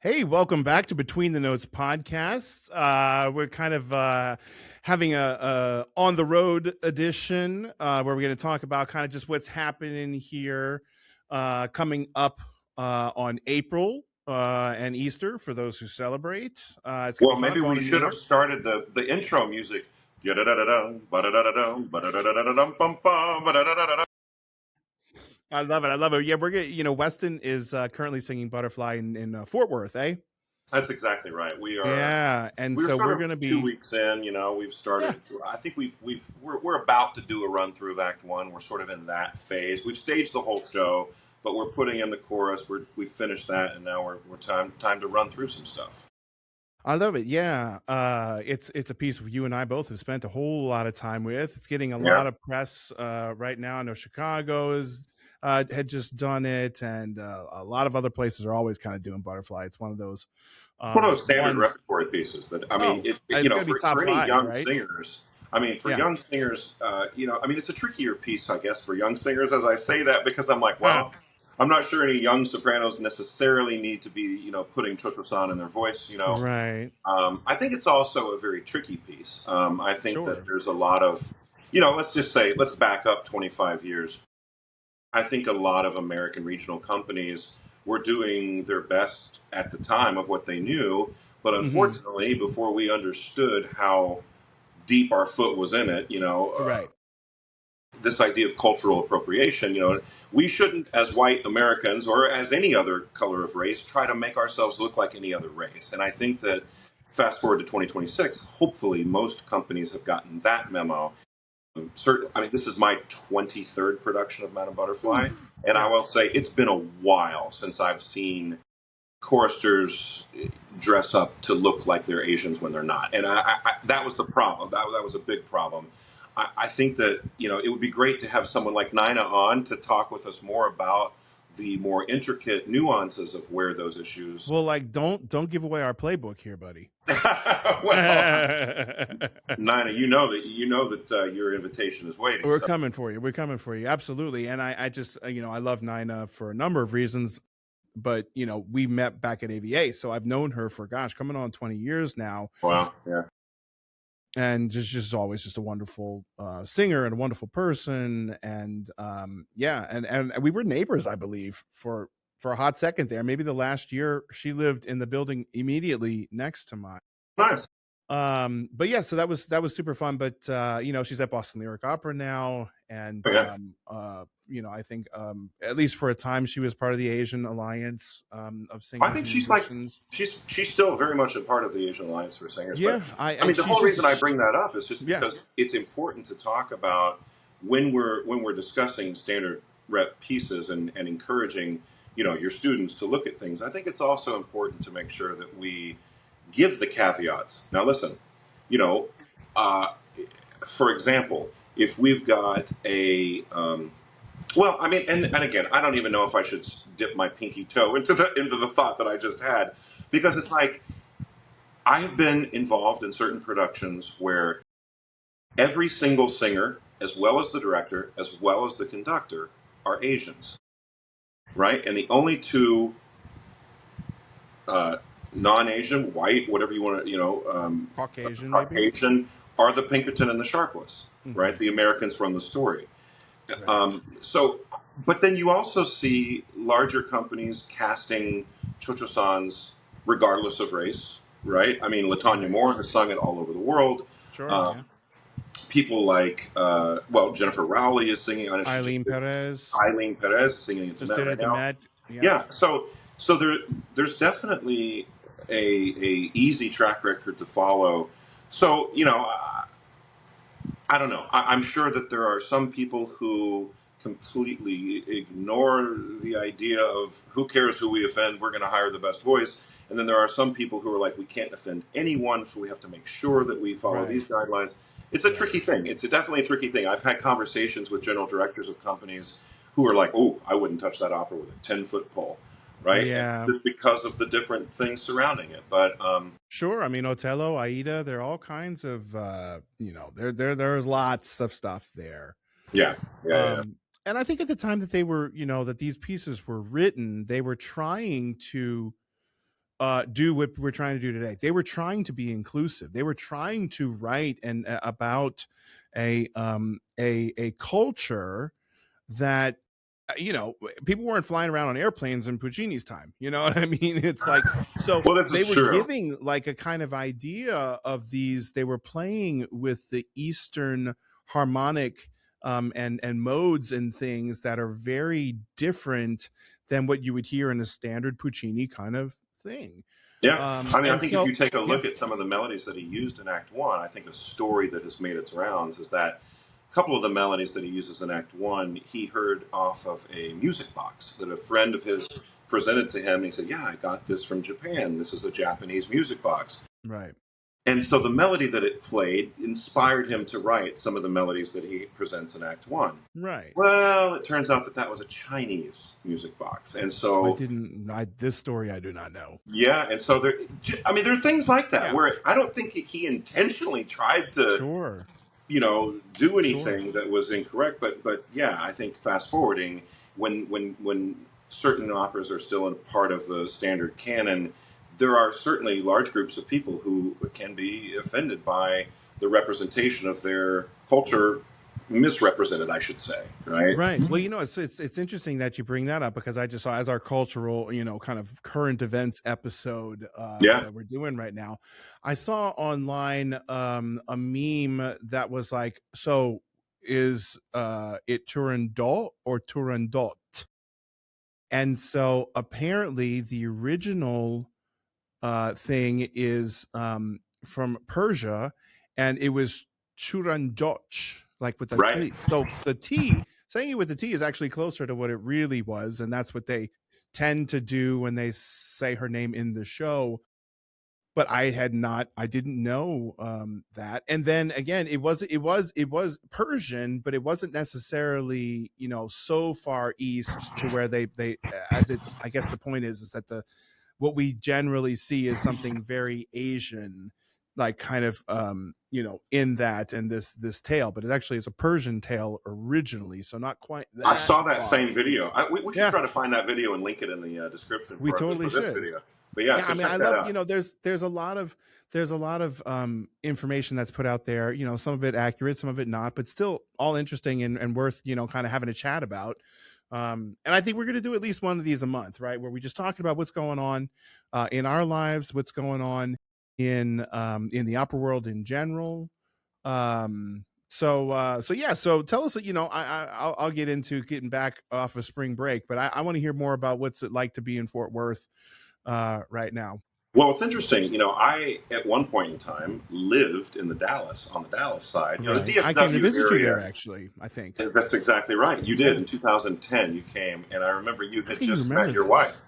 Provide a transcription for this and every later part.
Hey, welcome back to Between the Notes podcast. We're kind of having a on the road edition where we're going to talk about kind of just what's happening here coming up on April and Easter for those who celebrate. It's going to Well, be fun. maybe we Going to New should have York. started the intro music. Yadadadadum, badadadadum, badadadadadum, bum, bum, badadadadadum. I love it. I love it. Yeah, we're getting. Weston is currently singing "Butterfly" in Fort Worth, eh? That's exactly right. Yeah, and We're so sort we're of going to 2 be. weeks in. We've Yeah. started. I think we're about to do a run through of Act One. We're sort of in that phase. We've staged the whole show, but we're putting in the chorus. We've finished that, and now we're time to run through some stuff. I love it. Yeah. It's a piece you and I both have spent a whole lot of time with. It's getting a Yeah, lot of press right now. I know Chicago is had just done it, and a lot of other places are always kind of doing Butterfly. It's one of those one of those standard ones. repertory pieces that I mean, Oh, it's going to be top for any five, young right? singers. I mean, for Yeah. young singers, I mean, it's a trickier piece, I guess, for young singers. As I say that, because I'm like, well, I'm not sure any young sopranos necessarily need to be, putting Chocho-san in their voice. Right. I think it's also a very tricky piece. I think that Sure. there's a lot of, let's just say, let's back up 25 years. I think a lot of American regional companies were doing their best at the time of what they knew. But Hmm. unfortunately, before we understood how deep our foot was in it, Right. this idea of cultural appropriation, we shouldn't, as white Americans or as any other color of race, try to make ourselves look like any other race. And I think that fast forward to 2026, hopefully most companies have gotten that memo. I mean, this is my 23rd production of Madame Butterfly, Oof. and I Yeah. will say it's been a while since I've seen choristers dress up to look like they're Asians when they're not, and that was the problem. That was a big problem. I think that it would be great to have someone like Nina on to talk with us more about the more intricate nuances of where those issues. Well, like, don't give away our playbook here, buddy. Well, Nina, you know that your invitation is waiting. We're So coming for you. We're coming for you. Absolutely. And I just, I love Nina for a number of reasons, but we met back at AVA. So I've known her for, gosh, coming on 20 years now. wow, yeah. And just always just a wonderful singer and a wonderful person. And yeah. And we were neighbors, I believe, for a hot second there. Maybe the last year she lived in the building immediately next to mine. Nice. But yeah, so that was super fun. But she's at Boston Lyric Opera now, and Yeah. I think at least for a time she was part of the Asian Alliance of I Singers think and she's like Musicians. she's still very much a part of the Asian Alliance for Singers. But Yeah, I mean, the she's whole reason I just bring that up is just yeah. because it's important to talk about when we're discussing standard rep pieces and encouraging your students to look at things. I think it's also important to make sure that we give the caveats. Now, listen, you know, uh, for example, if we've got a well, I mean, and again, I don't even know if I should dip my pinky toe into the thought that I just had, because it's like I have been involved in certain productions where every single singer, as well as the director, as well as the conductor, are Asians, right? And the only two uh, non-Asian, white, whatever you want to, Caucasian, maybe. Caucasian, are the Pinkerton and the Sharpless, Hmm. right? The Americans run the story. Right. So, but then you also see larger companies casting Chocho-sans regardless of race, right? I mean, Latanya Right. Moore has sung it all over the world. Sure. Uh, Yeah. People like, Jennifer Rowley is singing on it. She just Eileen did. Perez Eileen Perez is singing it to just Met did it right at the now. Met. Yeah. Yeah, so there's definitely a easy track record to follow. So I don't know. I'm sure that there are some people who completely ignore the idea of who cares who we offend, we're going to hire the best voice. And then there are some people who are like, we can't offend anyone, so we have to make sure that we follow Right. these guidelines. It's a tricky Right. thing. It's definitely a tricky thing. I've had conversations with general directors of companies who are like, oh, I wouldn't touch that opera with a 10-foot pole, right? And Yeah. just because of the different things surrounding it. But Sure. I mean, Otello, Aida, there are all kinds of, there's lots of stuff there. yeah, yeah, yeah. And I think at the time that they were, that these pieces were written, they were trying to do what we're trying to do today. They were trying to be inclusive. They were trying to write and about a culture that people weren't flying around on airplanes in Puccini's time. You know what I mean? It's like, so Well, this they is were true. giving like a kind of idea of these. They were playing with the Eastern harmonic and modes and things that are very different than what you would hear in a standard Puccini kind of thing. Yeah, I mean, I And think if so, you take a yeah, look at some of the melodies that he used in Act One, I think a story that has made its rounds is that a couple of the melodies that he uses in Act One, he heard off of a music box that a friend of his presented to him. And he said, "Yeah, I got this from Japan. This is a Japanese music box." right, And so the melody that it played inspired him to write some of the melodies that he presents in Act One. right. Well, it turns out that that was a Chinese music box, and I so didn't. This story I do not know. yeah, and so there. I mean, there are things like that Yeah, where I don't think he intentionally tried to, sure, do sure. anything that was incorrect. But yeah, I think fast forwarding when certain operas are still a part of the standard canon, there are certainly large groups of people who can be offended by the representation of their culture misrepresented, I should say, right? Right. Well, it's interesting that you bring that up because I just saw as our cultural, kind of current events episode Yeah, that we're doing right now. I saw online a meme that was like, so is it Turandot or Turandot? And so apparently the original thing is from Persia, and it was Churandoch, like with the right. T. So the T, saying it with the T is actually closer to what it really was, and that's what they tend to do when they say her name in the show. But I didn't know that. And then again, it was Persian, but it wasn't necessarily so far east to where they as it's. I guess the point is that the what we generally see is something very Asian, like kind of in that and this tale, but it actually is a Persian tale originally, so not quite I that saw that far same video. east. We should Yeah, try to find that video and link it in the description we for totally this should. video. But yeah, Yeah, so I mean, I check that love, out. there's a lot of information that's put out there, some of it accurate, some of it not, but still all interesting and worth, kind of having a chat about. And I think we're going to do at least one of these a month, right? Where we just talking about what's going on in our lives, what's going on in the opera world in general. So yeah, so tell us, I'll get into getting back off of spring break, but I want to hear more about what's it like to be in Fort Worth right now. Well, it's interesting. I at one point in time lived in the Dallas on the Dallas side. The Right. I came to DFW visit you there, area. actually, I think. And that's exactly right. You did Yeah. in 2010. You came, and I remember you How had can you just remember met your wife. this?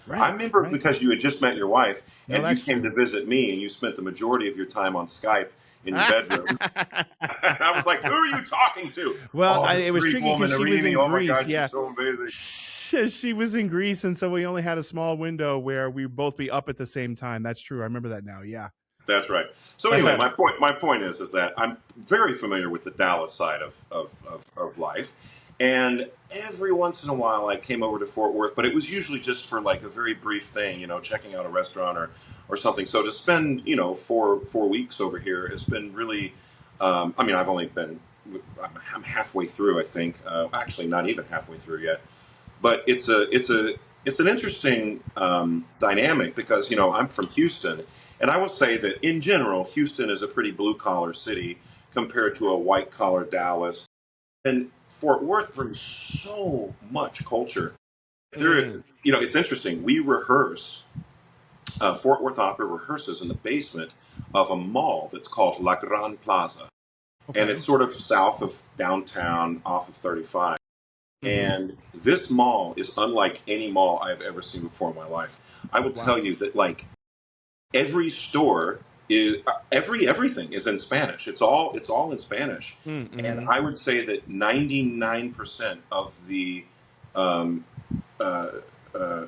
I Right. remember Right. because you had just met your wife, No, and you that's came to true. visit me, and you spent the majority of your time on Skype in your bedroom. And I was like, "Who are you talking to?" Well, Oh, this it was Greek tricky woman, because she was Irini. in Oh my Greece. God, she's Yeah. so amazing. She was in Greece, and so we only had a small window where we both be up at the same time. That's true. I remember that now. Yeah. That's right. So anyway, my point is that I'm very familiar with the Dallas side of life, and every once in a while I came over to Fort Worth, but it was usually just for like a very brief thing, checking out a restaurant or something. So to spend 4 weeks over here has been really. I mean, I've only been. I'm halfway through, I think. Actually, not even halfway through yet. But it's an interesting dynamic because I'm from Houston, and I will say that in general, Houston is a pretty blue collar city compared to a white collar Dallas, and Fort Worth brings so much culture. There, Mm, it's interesting. We rehearse. Fort Worth Opera rehearses in the basement of a mall that's called La Gran Plaza, and okay. it's sort of south of downtown, off of 35. Hmm. And this mall is unlike any mall I've ever seen before in my life. I will tell Wow. you that like every store is everything is in Spanish. It's all in Spanish, and Mm-hmm. I would say that 99% of the um, uh,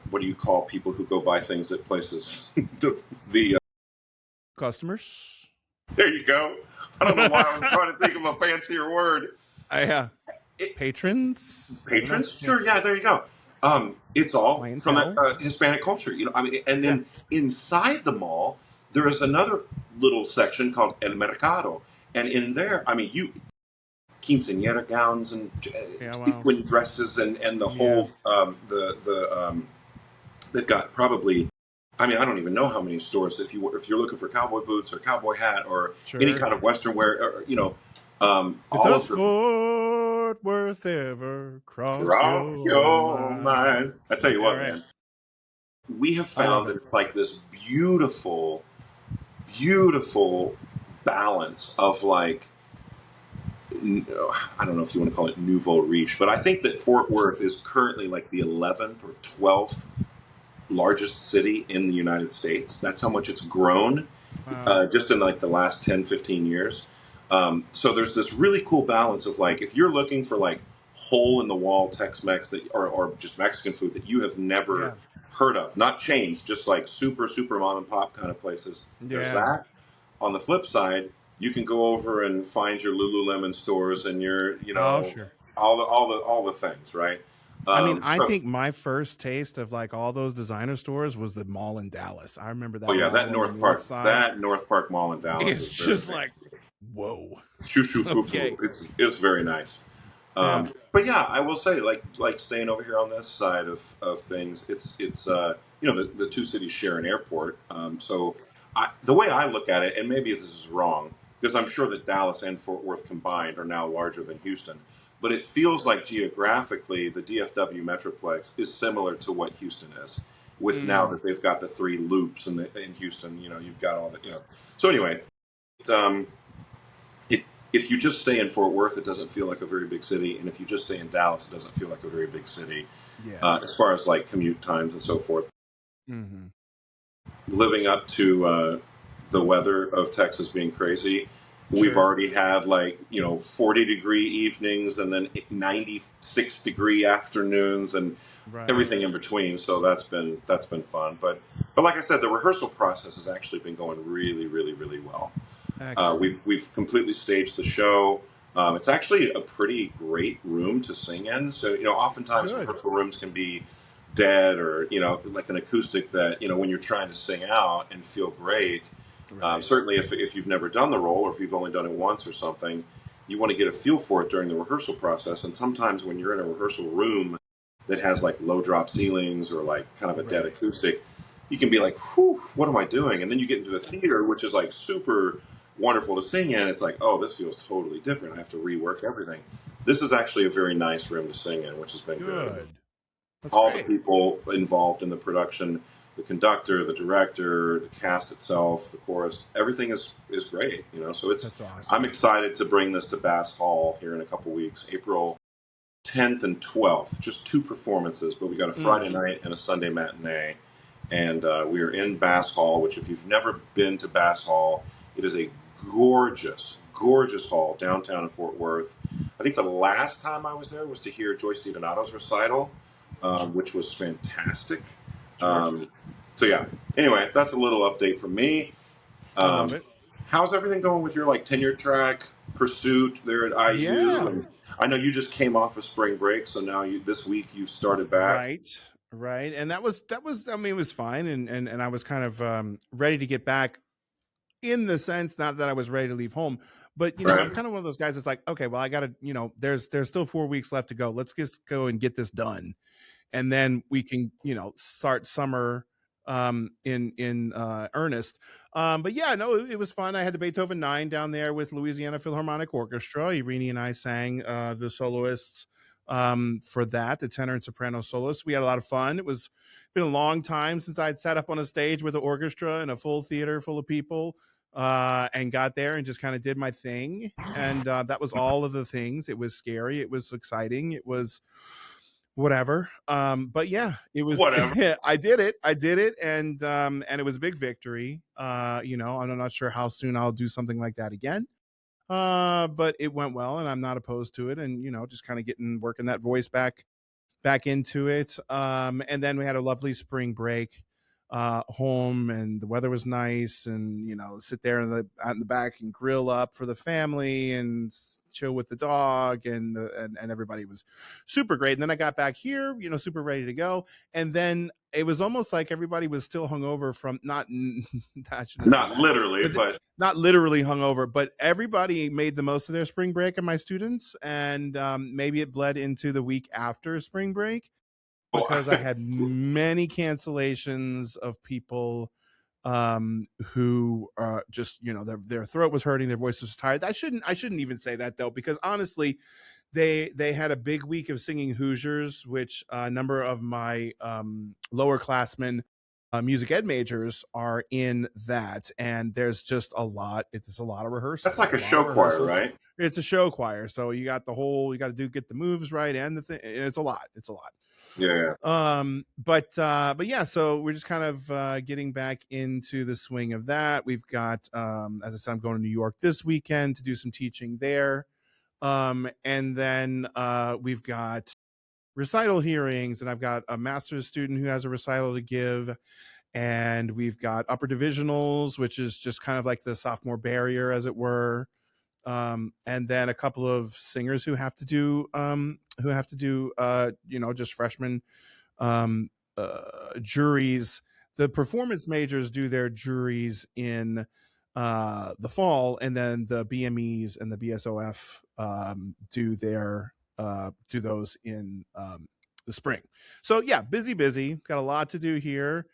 what do you call people who go buy things at places? the Customers. There you go. I don't know why I was trying to think of a fancier word. Yeah. It, Patrons. I don't know. Patrons, Yeah. sure, yeah, there you go. It's all from that clientele? Hispanic culture, you know. I mean, and Yeah. then inside the mall, there is another little section called El Mercado, and in there, I mean, you quinceañera gowns and Yeah. Wow. sequin dresses and the Yeah. whole they've got probably, I mean, I don't even know how many stores. If you're looking for cowboy boots or cowboy hat or any Sure. kind of Western wear, or, you know, all Does of the Fort Worth ever cross drop your your mind? mind. I tell you Yeah. what, Right. man, we have I love found that it. it's like this beautiful, beautiful balance of like, I don't know if you want to call it nouveau riche, but I think that Fort Worth is currently like the 11th or 12th largest city in the United States. That's how much it's grown Wow. just in like the last 10, 15 years. So there's this really cool balance of like, if you're looking for like hole in the wall Tex-Mex that, or just Mexican food that you have never Yeah. heard of, not chains, just like super, super mom and pop kind of places, there's Yeah. that. On the flip side, you can go over and find your Lululemon stores and your, you Oh, know, sure. all the things, right? I mean, I So think my first taste of like all those designer stores was the mall in Dallas. I remember oh that yeah, mall on the north side. That North Park Mall in Dallas It's is very just like, nice. whoa. Shoo shoo foo foo. Okay. It's very nice. Yeah. But yeah, I will say like staying over here on this side of things, it's you know the two cities share an airport. So the way I look at it, and maybe this is wrong, because I'm sure that Dallas and Fort Worth combined are now larger than Houston. But it feels like geographically, the DFW Metroplex is similar to what Houston is, with now Mm, that they've got the three loops in Houston. You know, you've got all the you know. So anyway, um, it, if you just stay in Fort Worth, it doesn't feel like a very big city, and if you just stay in Dallas, it doesn't feel like a very big city yeah. as far as like commute times and so forth. Hmm. Living up to the weather of Texas being crazy, we've Sure. already had like 40-degree evenings and then 96-degree afternoons and Right. everything in between. So that's been fun. But like I said, the rehearsal process has actually been going really, really, really well. Excellent. We've completely staged the show. It's actually a pretty great room to sing in. So oftentimes Good. rehearsal rooms can be dead or like an acoustic that when you're trying to sing out and feel great. Right. Certainly, if you've never done the role or if you've only done it once or something, you want to get a feel for it during the rehearsal process. And sometimes when you're in a rehearsal room that has like low drop ceilings or like kind of a dead Right. acoustic, you can be like, whew, what am I doing? And then you get into the theater, which is like super wonderful to sing in. It's like, oh, this feels totally different. I have to rework everything. This is actually a very nice room to sing in, which has been good. Good. That's All the great. people involved in the production, the conductor, the director, the cast itself, the chorus, everything is great. So That's I'm awesome. excited to bring this to Bass Hall here in a couple weeks, April 10th and 12th, just two performances, but we got a Mm. Friday night and a Sunday matinee. And we are in Bass Hall, which, if you've never been to Bass Hall, it is a gorgeous, gorgeous hall downtown in Fort Worth. I think the last time I was there was to hear Joyce DiDonato's recital, which was fantastic. Sure. Um, so, yeah, anyway, that's a little update from me. I love Um, it. how's everything going with your like tenure track pursuit there at IU? Yeah. And I know you just came off of spring break, so now this week you've started back. Right. Right. And that was I mean, it was fine. And I was kind of ready to get back, in the sense, not that I was ready to leave home, but I'm Right. kind of one of those guys that's like, okay, well, I gotta, there's still 4 weeks left to go. Let's just go and get this done. And then we can start summer in earnest. But yeah, no, it was fun. I had the Beethoven 9 down there with Louisiana Philharmonic Orchestra. Irini and I sang the soloists for that, the tenor and soprano soloists. We had a lot of fun. It was been a long time since I'd sat up on a stage with an orchestra and a full theater full of people, and got there and just kind of did my thing. And that was all of the things. It was scary, it was exciting, it was whatever. But yeah, it was Whatever. I did it, and it was a big victory. I'm not sure how soon I'll do something like that again. But it went well, and I'm not opposed to it. And just kind of working that voice back into it. And then we had a lovely spring break. home, and the weather was nice, and sit there out in the back and grill up for the family and chill with the dog, and everybody was super great. And then I got back here, super ready to go, and then it was almost like everybody was still hungover from not I shouldn't say Not that, literally, but but not literally hungover, but everybody made the most of their spring break, and my students, and maybe it bled into the week after spring break, because I had many cancellations of people who just their throat was hurting, their voice was tired. I shouldn't even say that though, because honestly, they had a big week of singing Hoosiers, which a number of my lower classmen music ed majors are in that, and there's just a lot. It's a lot of that's rehearsals, like a show choir, right? It's a show choir, so you got to get the moves right, and the thing. It's a lot. Yeah. But yeah, so we're just kind of getting back into the swing of that. We've got, as I said, I'm going to New York this weekend to do some teaching there. And then we've got recital hearings, and I've got a master's student who has a recital to give, and we've got upper divisionals, which is just kind of like the sophomore barrier, as it were. And then a couple of singers who have to do just freshman juries. The performance majors do their juries in the fall, and then the BMEs and the BSOF do those in the spring. So yeah, busy, got a lot to do here.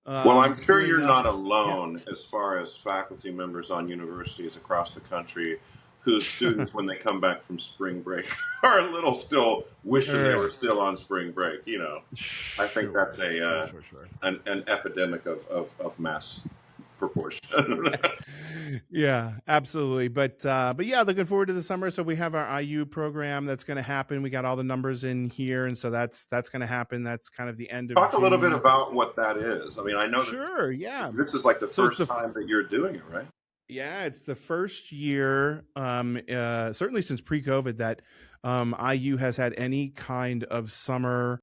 Well, I'm sure Gearing you're up. not Yeah. alone as far as faculty members on universities across the country whose students, when they come back from spring break, are a little still wishing they were still on spring break. I think that's Sure. an epidemic of mass proportion. Yeah, absolutely. But yeah, looking forward to the summer. So we have our IU program that's going to happen. We got all the numbers in here, and so that's going to happen. That's kind of the end of Talk a little bit June. about what that is. I mean, I know that Sure. Yeah. this is like the So first time that you're doing it, right? yeah, it's the first year, certainly since pre-COVID, that IU has had any kind of summer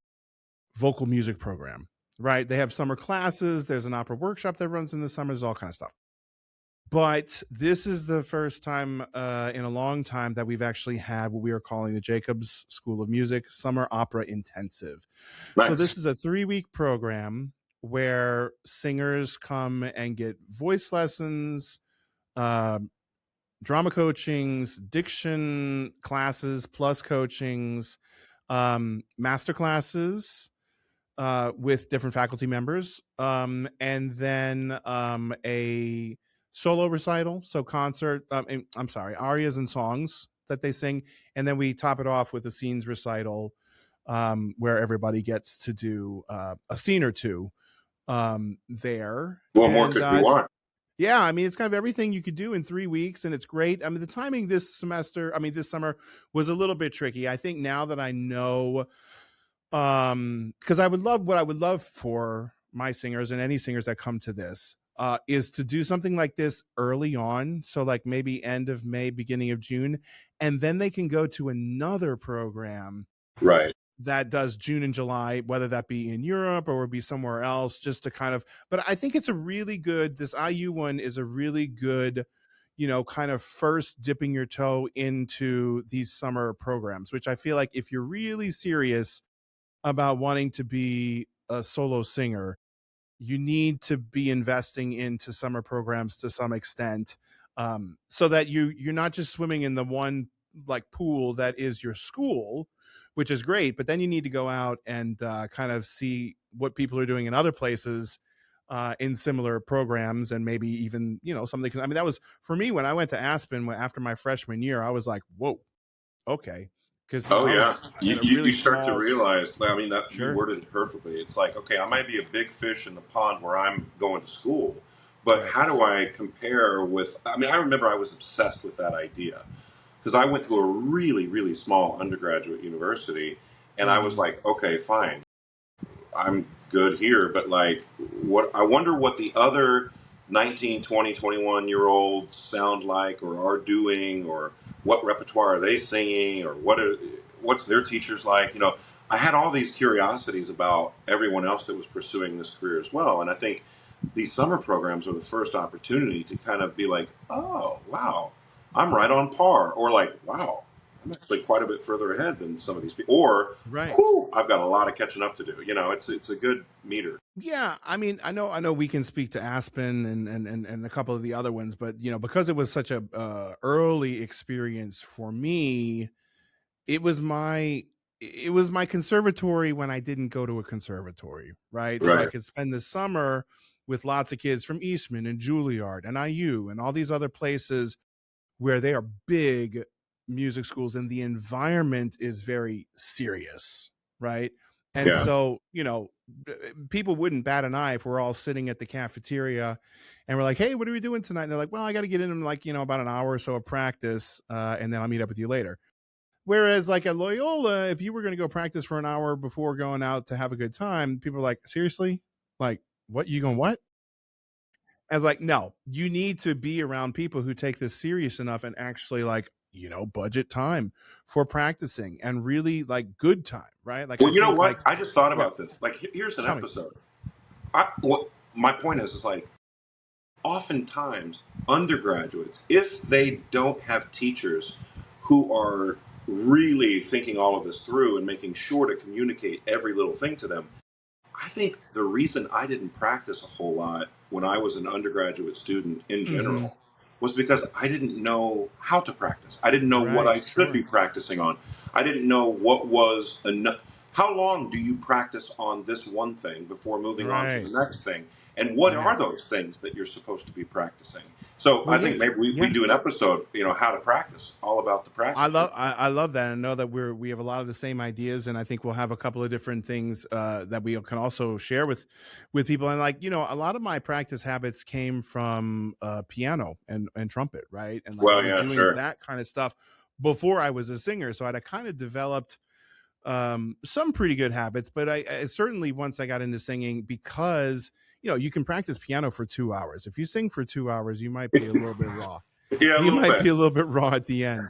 vocal music program. Right? They have summer classes. There's an opera workshop that runs in the summer. There's all kind of stuff. But this is the first time in a long time that we've actually had what we are calling the Jacobs School of Music Summer Opera Intensive. Nice. So this is a 3-week program where singers come and get voice lessons, drama coachings, diction classes, plus coachings, master classes with different faculty members, and then a solo recital, so concert. I'm sorry, arias and songs that they sing, and then we top it off with a scenes recital, where everybody gets to do a scene or two there. What more could you want? Yeah, I mean, it's kind of everything you could do in 3 weeks, and it's great. I mean, the timing this summer was a little bit tricky. I think now that I know, because what I would love for my singers and any singers that come to this is to do something like this early on, so like maybe end of May, beginning of June, and then they can go to another program Right. that does June and July, whether that be in Europe or be somewhere else, just to kind of. But I think it's this IU one is a really good, kind of first dipping your toe into these summer programs, which I feel like if you're really serious about wanting to be a solo singer, you need to be investing into summer programs to some extent, so that you're not just swimming in the one like pool that is your school, which is great, but then you need to go out and kind of see what people are doing in other places in similar programs, and maybe even something. I mean, that was for me when I went to Aspen after my freshman year. I was like, whoa, okay, because Oh I yeah, was in a really you start to small. realize. I mean, that you Sure. worded it perfectly. It's like, okay, I might be a big fish in the pond where I'm going to school, but Right. how do I compare with? I mean, I remember I was obsessed with that idea because I went to a really, really small undergraduate university, and I was like, okay, fine, I'm good here, but like, what? I wonder what the other 19, 20, 21-year olds sound like or are doing, or what repertoire are they singing, or what's their teachers like? I had all these curiosities about everyone else that was pursuing this career as well. And I think these summer programs are the first opportunity to kind of be like, oh, wow, I'm right on par. Or like, wow, I'm actually quite a bit further ahead than some of these people. Or, Right. whew, I've got a lot of catching up to do. It's a good meter. Yeah, I mean, I know we can speak to Aspen and a couple of the other ones, but because it was such a early experience for me, it was my it was my conservatory when I didn't go to a conservatory, right? So I Right. could spend the summer with lots of kids from Eastman and Juilliard and IU and all these other places where they are big music schools and the environment is very serious, right? And Yeah. so, people wouldn't bat an eye if we're all sitting at the cafeteria and we're like, hey, what are we doing tonight? And they're like, well, I got to get in like, about an hour or so of practice, and then I'll meet up with you later. Whereas, like at Loyola, if you were going to go practice for an hour before going out to have a good time, people are like, seriously? Like, what? You going what? I was like, no, you need to be around people who take this serious enough and actually like, budget time for practicing and really like good time, right? Like, I Well, you know think what? like, I just thought yeah, about this. Like, here's an tell me. episode. What my point is like, oftentimes undergraduates, if they don't have teachers who are really thinking all of this through and making sure to communicate every little thing to them, I think the reason I didn't practice a whole lot when I was an undergraduate student in Mm-hmm. general was because I didn't know how to practice. I didn't know what Right. I should be Sure. practicing on. I didn't know what was enough. How long do you practice on this one thing before moving on to the Right. next thing? And what Right. are those things that you're supposed to be practicing? So Well, I yeah. think maybe we Yeah. do an episode, how to practice, all about the I practice. love I love that. I know that we have a lot of the same ideas, and I think we'll have a couple of different things that we can also share with people. And like a lot of my practice habits came from piano and trumpet, right? And like I Well, was yeah, doing sure. that kind of stuff before I was a singer, so I'd kind of developed some pretty good habits. But I certainly once I got into singing because you can practice piano for 2 hours. If you sing for 2 hours, you might be a little bit raw. Yeah, a You little might be bit. a little bit raw at the end.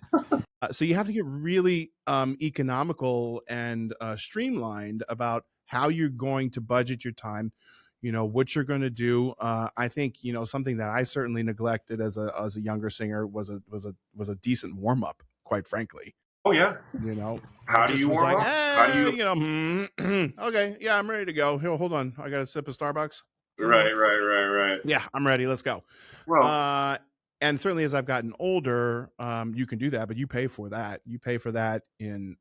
So you have to get really economical and streamlined about how you're going to budget your time. What you're going to do. I think something that I certainly neglected as a younger singer was a decent warm up. Quite frankly, Oh, yeah. I How do just you was warm like, up? How do you? okay, yeah, I'm ready to go. Here, hold on, I got a sip of Starbucks. Right, right, right, right. Yeah, I'm ready. Let's go. Well, Uh, and certainly as I've gotten older, you can do that, but you pay for that. You pay for that in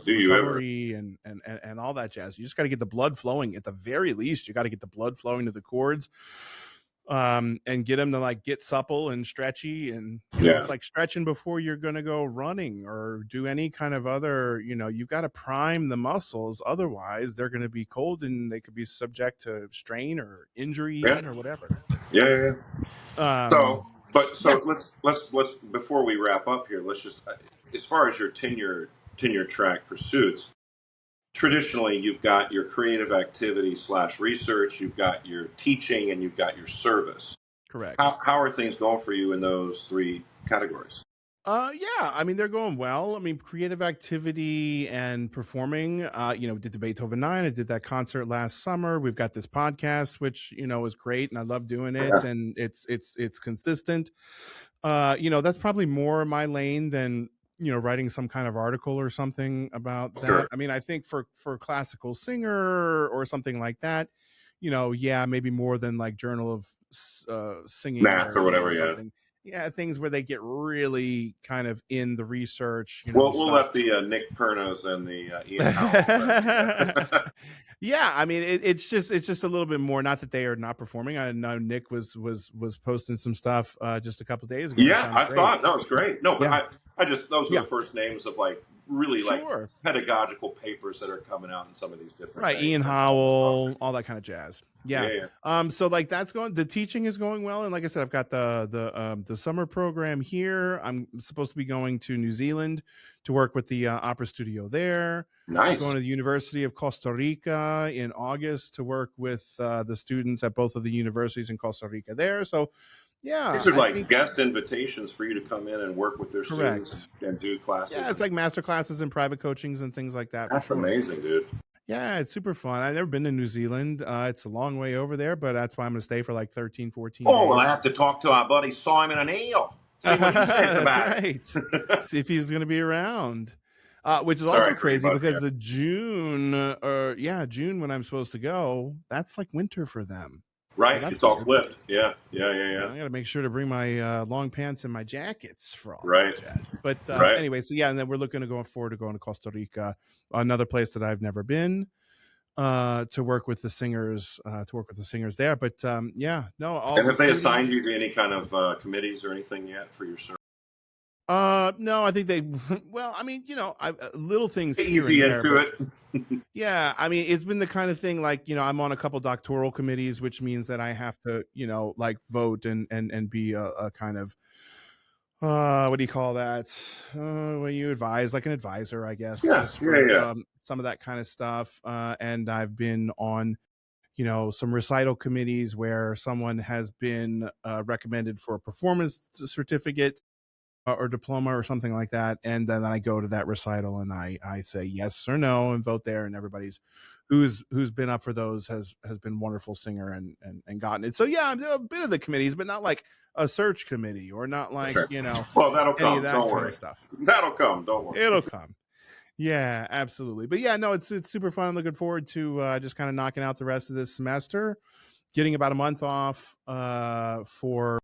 do you ever? recovery and all that jazz. You just got to get the blood flowing. At the very least, you got to get the blood flowing to the cords, and get them to like get supple and stretchy. And Yeah, it's like stretching before you're going to go running or do any kind of other. You've got to prime the muscles. Otherwise, they're going to be cold and they could be subject to strain or injury, yeah, even or whatever. yeah, yeah. Um, So, but yeah. so let's before we wrap up here, let's just as far as your tenure track pursuits. Traditionally, you've got your creative activity slash research, you've got your teaching, and you've got your service. Correct. How are things going for you in those three categories? Yeah, I mean they're going well. I mean, creative activity and performing. Did the Beethoven 9. I did that concert last summer. We've got this podcast, which is great, and I love doing it, and it's consistent. That's probably more my lane than writing some kind of article or something about that. Sure. I mean, I think for classical singer or something like that, yeah, maybe more than like Journal of Singing Math or or whatever, yeah. something. Yeah, things where they get really kind of in the research, We'll stuff. let the Nick Pernos and the Ian Howells. Yeah, I mean it's just a little bit more. Not that they are not performing. I know Nick was posting some stuff just a couple days ago. It Yeah, sounded I great. saw it. No, it's great. No, but Yeah, I just those are yeah, the first names of like really like sure. pedagogical papers that are coming out in some of these different Right, things. Ian Howell, all that kind of jazz. Yeah. yeah. So like that's going, the teaching is going well. And like I said, I've got the summer program here. I'm supposed to be going to New Zealand to work with the opera studio there. I'm Nice. going to the University of Costa Rica in August to work with the students at both of the universities in Costa Rica there. So These yeah, are I like think guest invitations for you to come in and work with their students correct. and do Yeah, classes. it's And like master classes and private coachings and things like that for that's sure. amazing, dude. Yeah, it's super fun. I've never been to New Zealand. It's a long way over there, but that's why I'm going to stay for like 13, 14 Oh, well, I days. have to talk to our buddy Simon and Neil. See what he says That's about right. it. See if he's going to be around. Which is also Sorry for you, crazy bud. because Yeah. the June, or yeah, June when I'm supposed to go, that's like winter for them. So Right. that's It's all weird. flipped. Yeah. Yeah. Yeah. Yeah, Yeah. I got to make sure to bring my long pants and my jackets for all that Right. jazz. But Right. anyway, so yeah, and then we're looking to go forward to going to Costa Rica, another place that I've never been, to work with the singers, there. But yeah, no, all And have they pretty. assigned you to any kind of committees or anything yet for your service? No, I think they. Well, I mean, little things here and Easy there, into but it. yeah, I mean, it's been the kind of thing like I'm on a couple doctoral committees, which means that I have to like vote and be a kind of what do you call that? When you advise, like an advisor, I guess, Yeah. just Yeah. for Yeah. some of that kind of stuff. And I've been on some recital committees where someone has been recommended for a performance certificate or diploma or something like that, and then I go to that recital and I say yes or no and vote there, and everybody's who's been up for those has been wonderful singer and gotten it. So yeah, I'm a bit of the committees, but not like a search committee or not like Sure. Well, that'll any of come. that Don't kind worry. of stuff. That'll come. Don't worry. It'll come. Yeah, absolutely. But yeah, no, it's super fun. I'm looking forward to just kind of knocking out the rest of this semester, getting about a month off for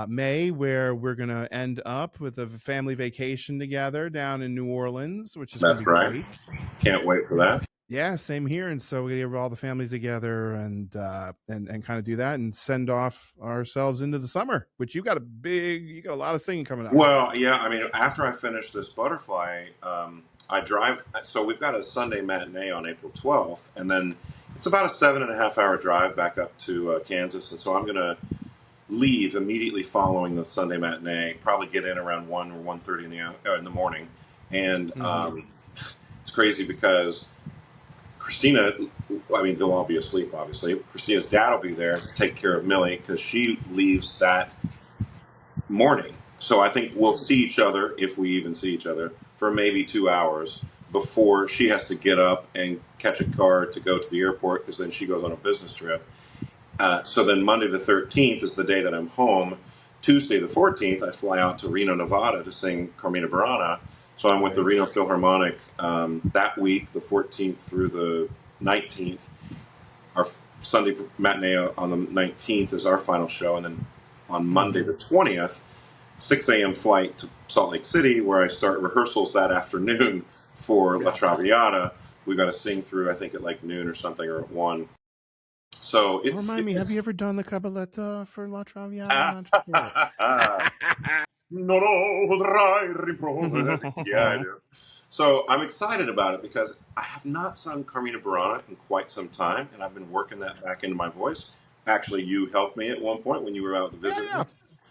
May, where we're going to end up with a family vacation together down in New Orleans, which is going to That's be right. great. Can't wait for that. Yeah, same here. And so we get all the families together and kind of do that and send off ourselves into the summer, which you got a lot of singing coming up. Well, yeah. I mean, after I finish this butterfly, I drive. So we've got a Sunday matinee on April 12th, and then it's about a 7.5 hour drive back up to Kansas. And so I'm going to leave immediately following the Sunday matinee. Probably get in around 1 or 1:30 in the morning, and it's crazy because Christina, I mean, they'll all be asleep, obviously. Christina's dad will be there to take care of Millie because she leaves that morning. So I think we'll see each other, if we even see each other, for maybe 2 hours before she has to get up and catch a car to go to the airport because then she goes on a business trip. So then Monday the 13th is the day that I'm home. Tuesday the 14th, I fly out to Reno, Nevada to sing Carmina Burana. So I'm with the Reno Philharmonic that week, the 14th through the 19th. Our Sunday matinee on the 19th is our final show. And then on Monday the 20th, 6 a.m. flight to Salt Lake City, where I start rehearsals that afternoon for La Traviata. We got to sing through, I think, at like noon or something, or at 1. So Remind me, have you ever done the cabaletta for La Traviata? Non potrai rimproverarti. Yeah, I do. So I'm excited about it because I have not sung Carmina Burana in quite some time, and I've been working that back into my voice. Actually, you helped me at one point when you were out to visit me.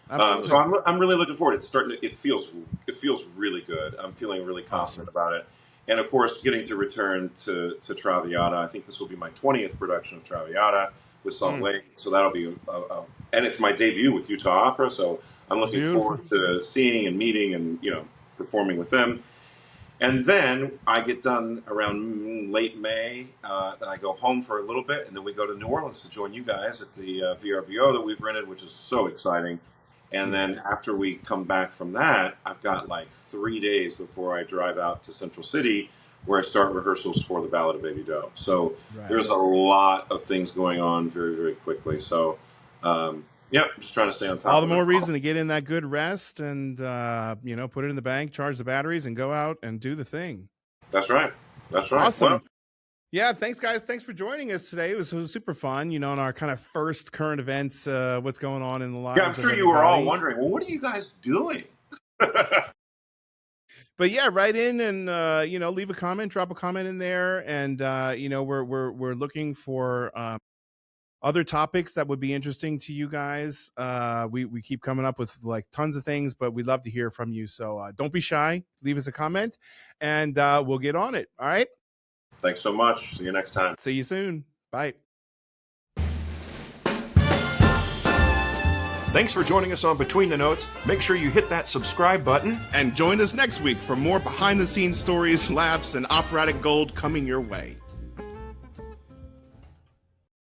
Absolutely. So I'm really looking forward. It's starting to. It feels really good. I'm feeling really confident about it. And of course, getting to return to Traviata. I think this will be my 20th production of Traviata with Salt Lake. So that'll be and it's my debut with Utah Opera. So I'm looking forward to seeing and meeting and performing with them. And then I get done around late May. Then I go home for a little bit, and then we go to New Orleans to join you guys at the VRBO that we've rented, which is so exciting. And then after we come back from that, I've got like 3 days before I drive out to Central City, where I start rehearsals for the Ballad of Baby Doe. So there's a lot of things going on very, very quickly. So, just trying to stay on top. All the more reason to get in that good rest and put it in the bank, charge the batteries, and go out and do the thing. That's right. That's right. Awesome. Well, yeah, thanks, guys. Thanks for joining us today. It was super fun, in our kind of first current events, what's going on in the lives. Yeah, I'm sure you were all wondering, well, what are you guys doing? But yeah, write in and leave a comment, drop a comment in there, and we're looking for other topics that would be interesting to you guys. We keep coming up with like tons of things, but we'd love to hear from you. So don't be shy. Leave us a comment and we'll get on it. All right. Thanks so much. See you next time. See you soon. Bye. Thanks for joining us on Between the Notes. Make sure you hit that subscribe button. And join us next week for more behind the scenes stories, laughs, and operatic gold coming your way.